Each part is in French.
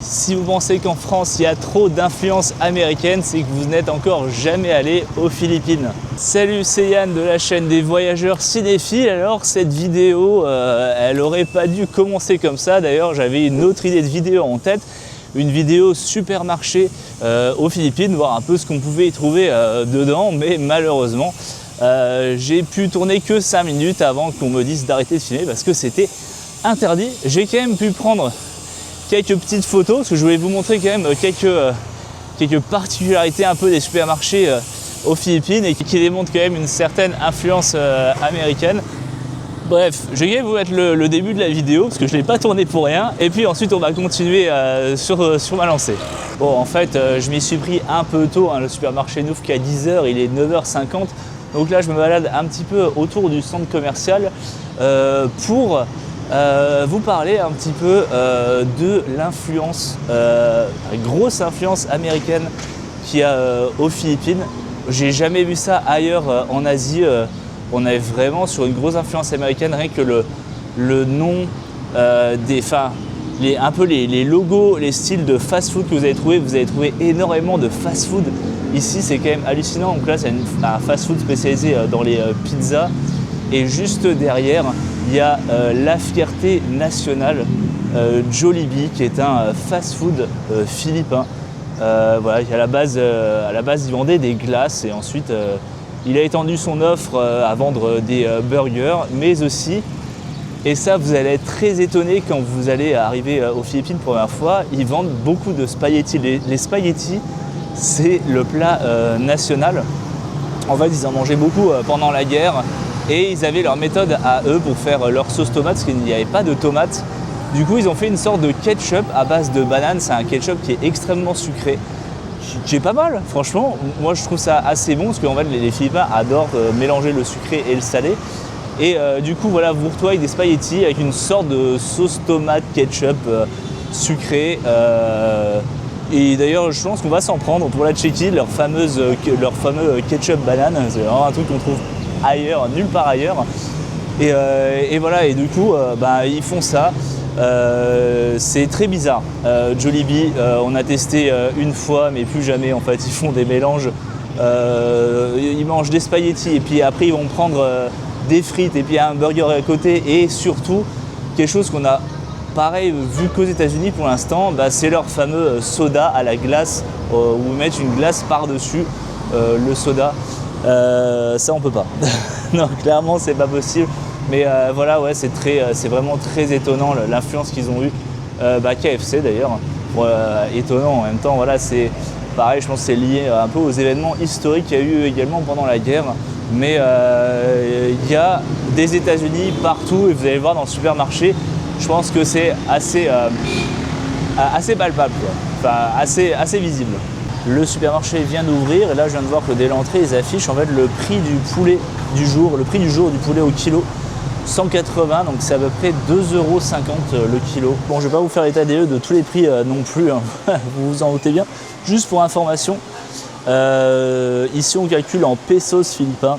Si vous pensez qu'en France il y a trop d'influence américaine, c'est que vous n'êtes encore jamais allé aux Philippines. Salut, c'est Yann de la chaîne des voyageurs cinéphiles. Alors cette vidéo, elle aurait pas dû commencer comme ça. D'ailleurs, j'avais une autre idée de vidéo en tête. Une vidéo supermarché aux Philippines, voir un peu ce qu'on pouvait y trouver dedans, mais malheureusement, j'ai pu tourner que 5 minutes avant qu'on me dise d'arrêter de filmer parce que c'était interdit. J'ai quand même pu prendre quelques petites photos parce que je voulais vous montrer quand même quelques particularités un peu des supermarchés aux Philippines et qui démontrent quand même une certaine influence américaine. Bref, je vais vous mettre le début de la vidéo parce que je ne l'ai pas tourné pour rien et puis ensuite on va continuer sur ma lancée. Bon, en fait, je m'y suis pris un peu tôt, hein. Le supermarché n'ouvre qu'à 10h, il est 9h50. Donc là, je me balade un petit peu autour du centre commercial pour vous parler un petit peu de l'influence, la grosse influence américaine qu'il y a aux Philippines. J'ai jamais vu ça ailleurs en Asie. On est vraiment sur une grosse influence américaine, rien que le nom les logos, les styles de fast-food que vous allez trouver énormément de fast-food. Ici, c'est quand même hallucinant. Donc là, c'est un fast-food spécialisé dans les pizzas. Et juste derrière, il y a La Fierté Nationale, Jollibee, qui est un fast-food philippin. Voilà, à la base, il vendait des glaces et ensuite, il a étendu son offre à vendre des burgers, mais aussi, et ça vous allez être très étonné quand vous allez arriver aux Philippines pour la première fois, ils vendent beaucoup de spaghettis. Les spaghettis, c'est le plat national. En fait, ils en mangeaient beaucoup pendant la guerre et ils avaient leur méthode à eux pour faire leur sauce tomate parce qu'il n'y avait pas de tomates. Du coup, ils ont fait une sorte de ketchup à base de banane. C'est un ketchup qui est extrêmement sucré, qui est pas mal, franchement. Moi, je trouve ça assez bon parce qu'en fait, les Philippins adorent mélanger le sucré et le salé. Et du coup, voilà, vous retrouvez avec des spaghettis avec une sorte de sauce tomate ketchup sucré. Et d'ailleurs, je pense qu'on va s'en prendre pour la checker, leur fameux ketchup banane. C'est vraiment un truc qu'on trouve ailleurs, nulle part ailleurs. Et voilà, et du coup, ils font ça. C'est très bizarre. Jollibee, on a testé une fois, mais plus jamais. En fait, ils font des mélanges. Ils mangent des spaghettis et puis après ils vont prendre des frites et puis un burger à côté. Et surtout, quelque chose qu'on a pareil vu qu'aux États-Unis pour l'instant, c'est leur fameux soda à la glace où ils mettent une glace par-dessus le soda. Ça, on peut pas. Non, clairement, c'est pas possible. Mais voilà, ouais, c'est vraiment très étonnant l'influence qu'ils ont eue. KFC d'ailleurs, étonnant en même temps. Voilà, c'est pareil, je pense que c'est lié un peu aux événements historiques qu'il y a eu également pendant la guerre. Mais il y a des États-Unis partout et vous allez le voir dans le supermarché. Je pense que c'est assez palpable, quoi. Enfin, assez visible. Le supermarché vient d'ouvrir et là je viens de voir que dès l'entrée ils affichent en fait le prix du poulet du jour, du poulet au kilo. 180, donc c'est à peu près 2,50 € le kilo. Bon, je ne vais pas vous faire l'état des lieux de tous les prix non plus, hein. Vous vous en doutez bien. Juste pour information, ici on calcule en pesos philippins.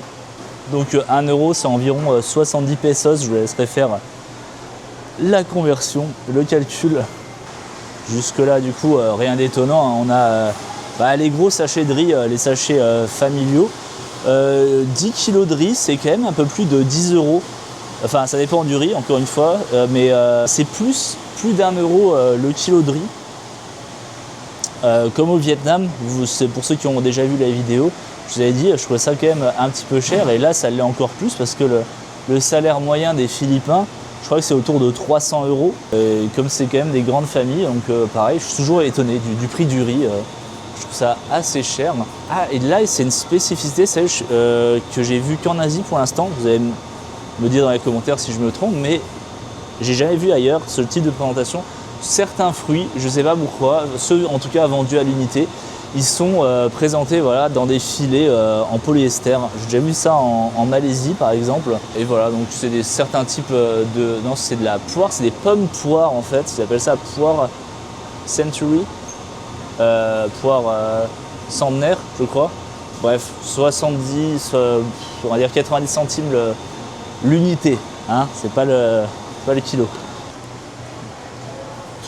Donc 1 € c'est environ 70 pesos. Je vous laisserai faire la conversion, le calcul. Jusque là du coup rien d'étonnant, hein. On a les gros sachets de riz, les sachets familiaux. 10 kg de riz, c'est quand même un peu plus de 10 €. Enfin, ça dépend du riz, encore une fois, mais c'est plus d'1 € le kilo de riz. Comme au Vietnam, c'est pour ceux qui ont déjà vu la vidéo, je vous avais dit, je trouvais ça quand même un petit peu cher, et là, ça l'est encore plus parce que le salaire moyen des Philippins, je crois que c'est autour de 300 €. Et comme c'est quand même des grandes familles, donc pareil, je suis toujours étonné du prix du riz. Je trouve ça assez cher. Ah, et là, c'est une spécificité, que j'ai vue qu'en Asie pour l'instant. Vous allez me dire dans les commentaires si je me trompe, mais j'ai jamais vu ailleurs ce type de présentation. Certains fruits, je ne sais pas pourquoi, ceux en tout cas vendus à l'unité, ils sont présentés dans des filets en polyester. J'ai déjà vu ça en Malaisie par exemple. Et voilà, donc c'est certains types non, c'est de la poire, c'est des pommes poires en fait. Ils appellent ça poire century, poire centenaire, je crois. Bref, 70, on va dire 90 centimes l'unité, hein, c'est pas le kilo.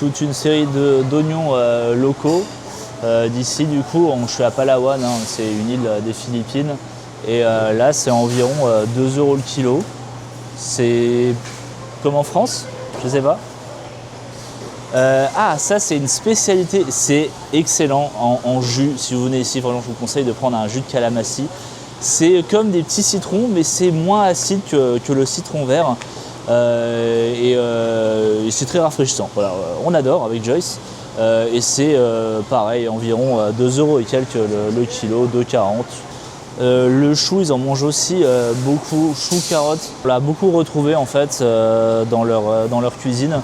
toute une série d'oignons locaux. D'ici, du coup, je suis à Palawan, hein, c'est une île des Philippines. Et là, c'est environ 2 € le kilo. C'est comme en France, je sais pas. Ça c'est une spécialité, c'est excellent en jus. Si vous venez ici, vraiment je vous conseille de prendre un jus de calamassi. C'est comme des petits citrons, mais c'est moins acide que le citron vert. Et c'est très rafraîchissant. Voilà, on adore avec Joyce. Et c'est pareil, environ 2 € et quelques le kilo, 2,40 €. Le chou, ils en mangent aussi beaucoup, chou, carottes. On l'a beaucoup retrouvé en fait dans leur cuisine.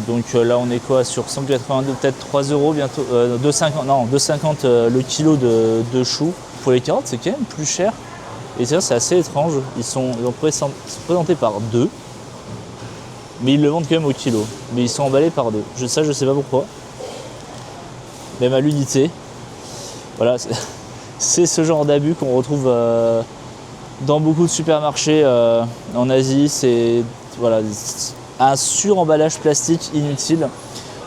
Donc là on est quoi sur 182, peut-être 3 € bientôt, 2,50 le kilo de chou. Pour les carottes c'est quand même plus cher. Et c'est assez étrange, ils sont présentés par 2, mais ils le vendent quand même au kilo. Mais ils sont emballés par 2. Je sais pas pourquoi. Même à l'unité. Voilà, c'est ce genre d'abus qu'on retrouve dans beaucoup de supermarchés en Asie. C'est voilà, un sur-emballage plastique inutile.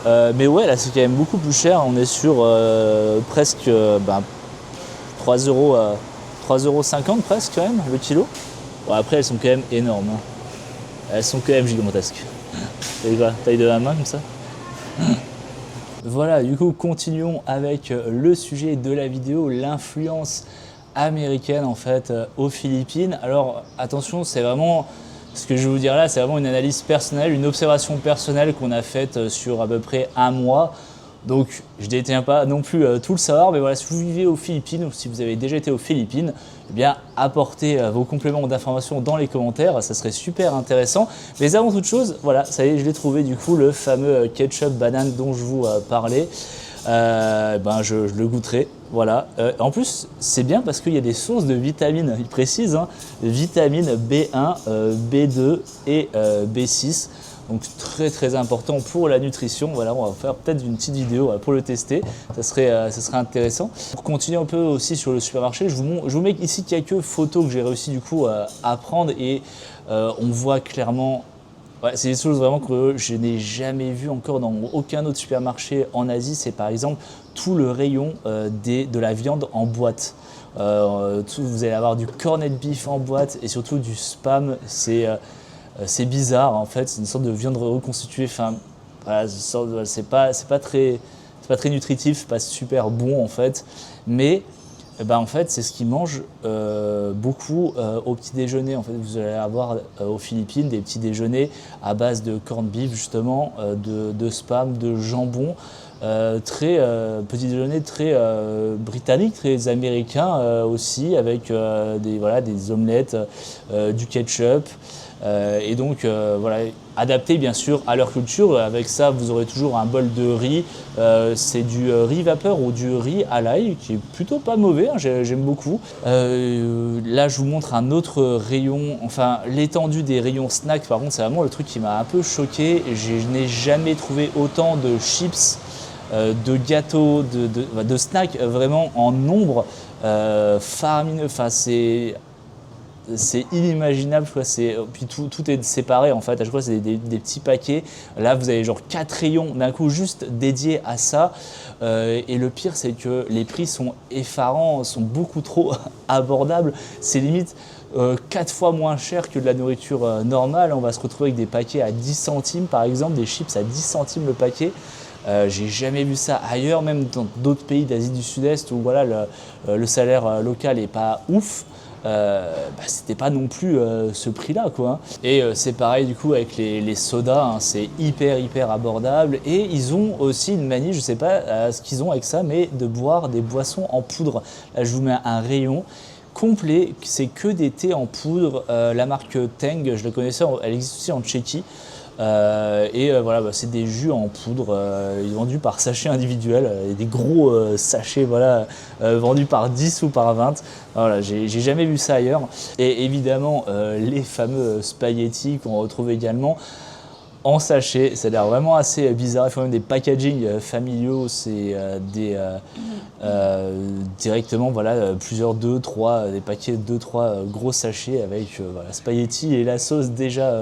Mais ouais, là c'est quand même beaucoup plus cher. On est sur presque 3 €, 3,50 € presque quand même le kilo. Bon, après elles sont quand même énormes. Hein. Elles sont quand même gigantesques. C'est quoi, taille de la main comme ça. Voilà, du coup continuons avec le sujet de la vidéo, l'influence américaine en fait aux Philippines. Alors attention, c'est vraiment ce que je vais vous dire là, c'est vraiment une analyse personnelle, une observation personnelle qu'on a faite sur à peu près un mois. Donc je ne détiens pas non plus tout le savoir, mais voilà, si vous vivez aux Philippines ou si vous avez déjà été aux Philippines, eh bien apportez vos compléments d'information dans les commentaires, ça serait super intéressant. Mais avant toute chose, voilà, ça y est, je l'ai trouvé du coup, le fameux ketchup banane dont je vous parlais. Je le goûterai, voilà. En plus, c'est bien parce qu'il y a des sources de vitamines, il précise, hein, vitamines B1, B2 et B6. Donc très très important pour la nutrition. Voilà, on va faire peut-être une petite vidéo pour le tester, ça serait intéressant. Pour continuer un peu aussi sur le supermarché, je vous mets ici quelques photos que j'ai réussi du coup à prendre et on voit clairement, ouais, c'est des choses vraiment que je n'ai jamais vu encore dans aucun autre supermarché en Asie. C'est par exemple tout le rayon de la viande en boîte. Vous allez avoir du corned beef en boîte et surtout du spam. C'est bizarre en fait, c'est une sorte de viande reconstituée. Enfin, voilà, c'est pas très nutritif, pas super bon en fait. Mais en fait, c'est ce qu'ils mangent beaucoup au petit déjeuner. En fait, vous allez avoir aux Philippines des petits déjeuners à base de corned beef justement, de spam, de jambon. Petit déjeuner très britannique, très américain aussi, avec des omelettes, du ketchup. Et donc voilà, adapté bien sûr à leur culture. Avec ça, vous aurez toujours un bol de riz. C'est du riz vapeur ou du riz à l'ail qui est plutôt pas mauvais, hein, j'aime beaucoup. Là, je vous montre un autre rayon, enfin l'étendue des rayons snacks. Par contre, c'est vraiment le truc qui m'a un peu choqué. Je n'ai jamais trouvé autant de chips, de gâteaux, de snacks vraiment en nombre faramineux. Enfin, c'est inimaginable, quoi. Puis tout est séparé en fait, à chaque fois c'est des petits paquets. Là vous avez genre 4 rayons d'un coup juste dédiés à ça. Et le pire c'est que les prix sont effarants, sont beaucoup trop abordables. C'est limite 4 fois moins cher que de la nourriture normale. On va se retrouver avec des paquets à 10 centimes par exemple, des chips à 10 centimes le paquet. J'ai jamais vu ça ailleurs, même dans d'autres pays d'Asie du Sud-Est où voilà, le salaire local n'est pas ouf. C'était pas non plus ce prix-là, quoi. Et c'est pareil du coup avec les sodas, hein, c'est hyper abordable. Et ils ont aussi une manie, je sais pas ce qu'ils ont avec ça, mais de boire des boissons en poudre. Là, je vous mets un rayon complet, c'est que des thés en poudre. La marque Teng, je la connaissais, elle existe aussi en Tchéquie. Voilà, c'est des jus en poudre vendus par sachet individuel, des gros sachets voilà, vendus par 10 ou par 20. Voilà, j'ai jamais vu ça ailleurs. Et évidemment, les fameux spaghettis qu'on retrouve également. en sachet. Ça a l'air vraiment assez bizarre. Il faut même des packaging familiaux. C'est directement voilà, plusieurs 2, 3, des paquets de 2, 3 gros sachets avec voilà, spaghetti et la sauce déjà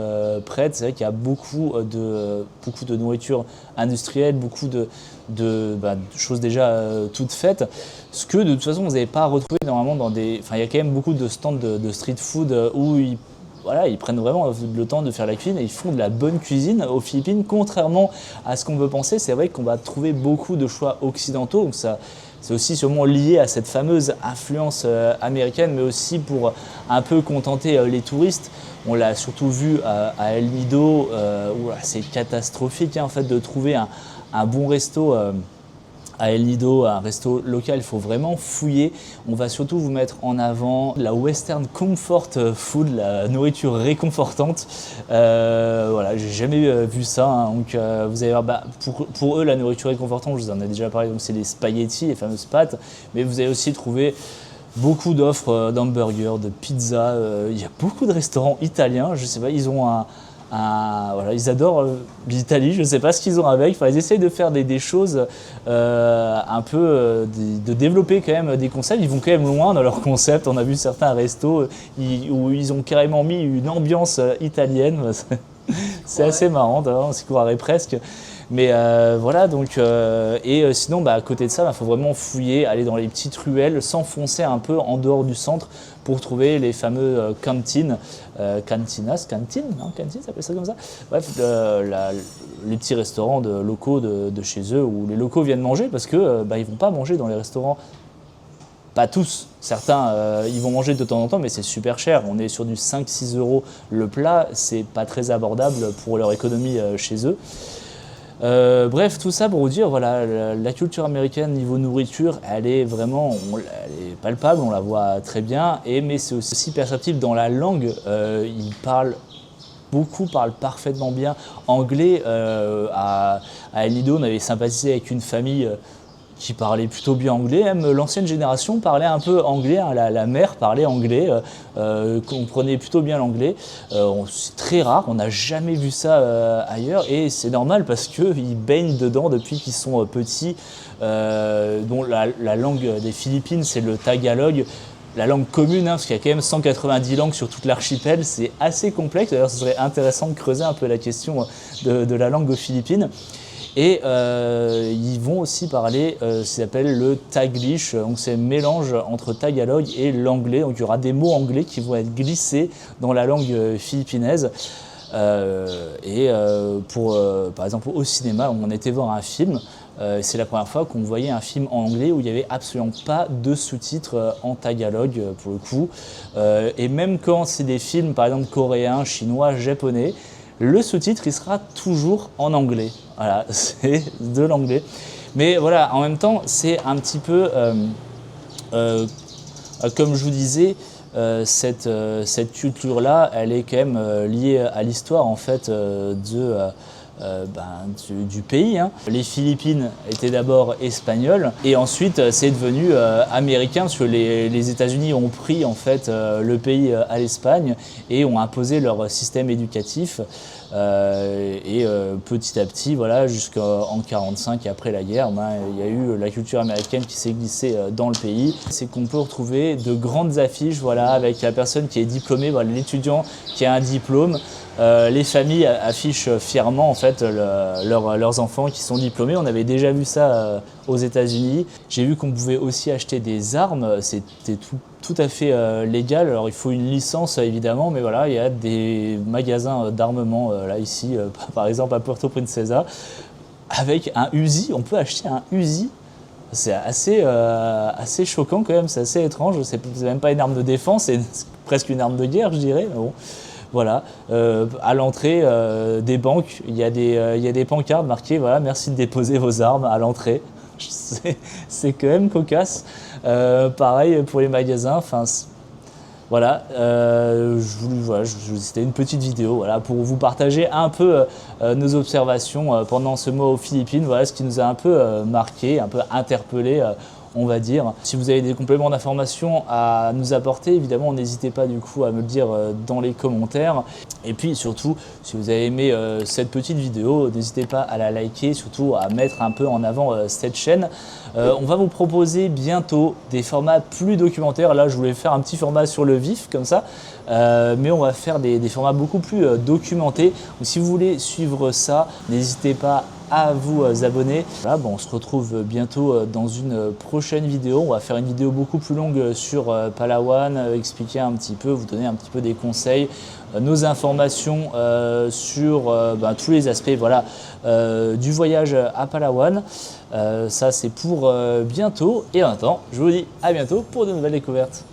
prête. C'est vrai qu'il y a beaucoup de nourriture industrielle, beaucoup de choses déjà toutes faites. Ce que de toute façon vous n'avez pas retrouvé normalement dans des... Enfin il y a quand même beaucoup de stands de street food où ils prennent vraiment le temps de faire la cuisine et ils font de la bonne cuisine aux Philippines. Contrairement à ce qu'on peut penser, c'est vrai qu'on va trouver beaucoup de choix occidentaux. Donc ça, c'est aussi sûrement lié à cette fameuse influence américaine, mais aussi pour un peu contenter les touristes. On l'a surtout vu à El Nido, où c'est catastrophique en fait de trouver un bon resto. À El Nido, un resto local, il faut vraiment fouiller. On va surtout vous mettre en avant la Western Comfort Food, la nourriture réconfortante. Voilà, j'ai jamais vu ça. Hein. Donc, vous allez voir, pour eux, la nourriture réconfortante, je vous en ai déjà parlé, donc c'est les spaghettis, les fameuses pâtes. Mais vous allez aussi trouver beaucoup d'offres d'hamburgers, de pizzas. Il y a beaucoup de restaurants italiens. Je sais pas, ils ont voilà, ils adorent l'Italie, je ne sais pas ce qu'ils ont avec. Enfin, ils essayent de faire des choses un peu, de développer quand même des concepts. Ils vont quand même loin dans leurs concepts. On a vu certains restos où ils ont carrément mis une ambiance italienne. C'est assez marrant, on s'y croirait presque. Mais voilà, donc, sinon, à côté de ça, il faut vraiment fouiller, aller dans les petites ruelles, s'enfoncer un peu en dehors du centre pour trouver les fameux cantines, cantines, ça s'appelle ça comme ça. Bref, les petits restaurants locaux de chez eux où les locaux viennent manger parce qu'ils ne vont pas manger dans les restaurants. Pas tous, certains ils vont manger de temps en temps, mais c'est super cher. On est sur du 5-6 € le plat, c'est pas très abordable pour leur économie chez eux. Bref, tout ça pour vous dire, voilà, la culture américaine niveau nourriture, elle est vraiment, elle est palpable, on la voit très bien, mais c'est aussi perceptible dans la langue. Beaucoup parlent parfaitement bien anglais. À El Nido, on avait sympathisé avec une famille qui parlait plutôt bien anglais. Même l'ancienne génération parlait un peu anglais, hein, la mère parlait anglais, comprenait plutôt bien l'anglais. C'est très rare, on n'a jamais vu ça ailleurs et c'est normal parce qu'ils baignent dedans depuis qu'ils sont petits. Dont la langue des Philippines, c'est le tagalog. La langue commune, hein, parce qu'il y a quand même 190 langues sur toute l'archipel, c'est assez complexe. D'ailleurs, ce serait intéressant de creuser un peu la question de la langue aux Philippines. Et ils vont aussi parler ce qu'ils appellent le taglish, donc c'est un mélange entre tagalog et l'anglais. Donc il y aura des mots anglais qui vont être glissés dans la langue philippinaise. Par exemple au cinéma, on était voir un film, c'est la première fois qu'on voyait un film en anglais où il n'y avait absolument pas de sous-titres en tagalog pour le coup. Et même quand c'est des films par exemple coréens, chinois, japonais, le sous-titre il sera toujours en anglais. Voilà, c'est de l'anglais. Mais voilà, en même temps, c'est un petit peu, comme je vous disais, cette culture-là, elle est quand même liée à l'histoire en fait du pays. Hein. Les Philippines étaient d'abord espagnoles et ensuite c'est devenu américain parce que les États-Unis ont pris en fait le pays à l'Espagne et ont imposé leur système éducatif. Petit à petit, voilà, jusqu'en 1945 et après la guerre, il y a eu la culture américaine qui s'est glissée dans le pays. C'est qu'on peut retrouver de grandes affiches, voilà, avec la personne qui est diplômée, voilà, l'étudiant qui a un diplôme. Les familles affichent fièrement en fait leurs enfants qui sont diplômés. On avait déjà vu ça aux États-Unis. J'ai vu qu'on pouvait aussi acheter des armes. C'était tout à fait légal. Alors il faut une licence évidemment, mais voilà, il y a des magasins d'armement là ici, par exemple à Puerto Princesa, avec un Uzi. On peut acheter un Uzi. C'est assez choquant quand même. C'est assez étrange. C'est même pas une arme de défense, c'est presque une arme de guerre, je dirais. Mais bon. Voilà, à l'entrée des banques, il y a des pancartes marquées, voilà, merci de déposer vos armes à l'entrée. C'est quand même cocasse. Pareil pour les magasins. Enfin, voilà, c'était une petite vidéo, voilà, pour vous partager un peu nos observations pendant ce mois aux Philippines. Voilà ce qui nous a un peu marqué, un peu interpellé. on va dire. Si vous avez des compléments d'information à nous apporter, évidemment, n'hésitez pas du coup à me le dire dans les commentaires. Et puis surtout, si vous avez aimé cette petite vidéo, n'hésitez pas à la liker, surtout à mettre un peu en avant cette chaîne. On va vous proposer bientôt des formats plus documentaires. Là, je voulais faire un petit format sur le vif comme ça, mais on va faire des formats beaucoup plus documentés. Donc, si vous voulez suivre ça, n'hésitez pas à vous abonner. Voilà, bon, on se retrouve bientôt dans une prochaine vidéo. On va faire une vidéo beaucoup plus longue sur Palawan, expliquer un petit peu, vous donner un petit peu des conseils, nos informations sur tous les aspects voilà, du voyage à Palawan. Ça c'est pour bientôt et en attendant, je vous dis à bientôt pour de nouvelles découvertes.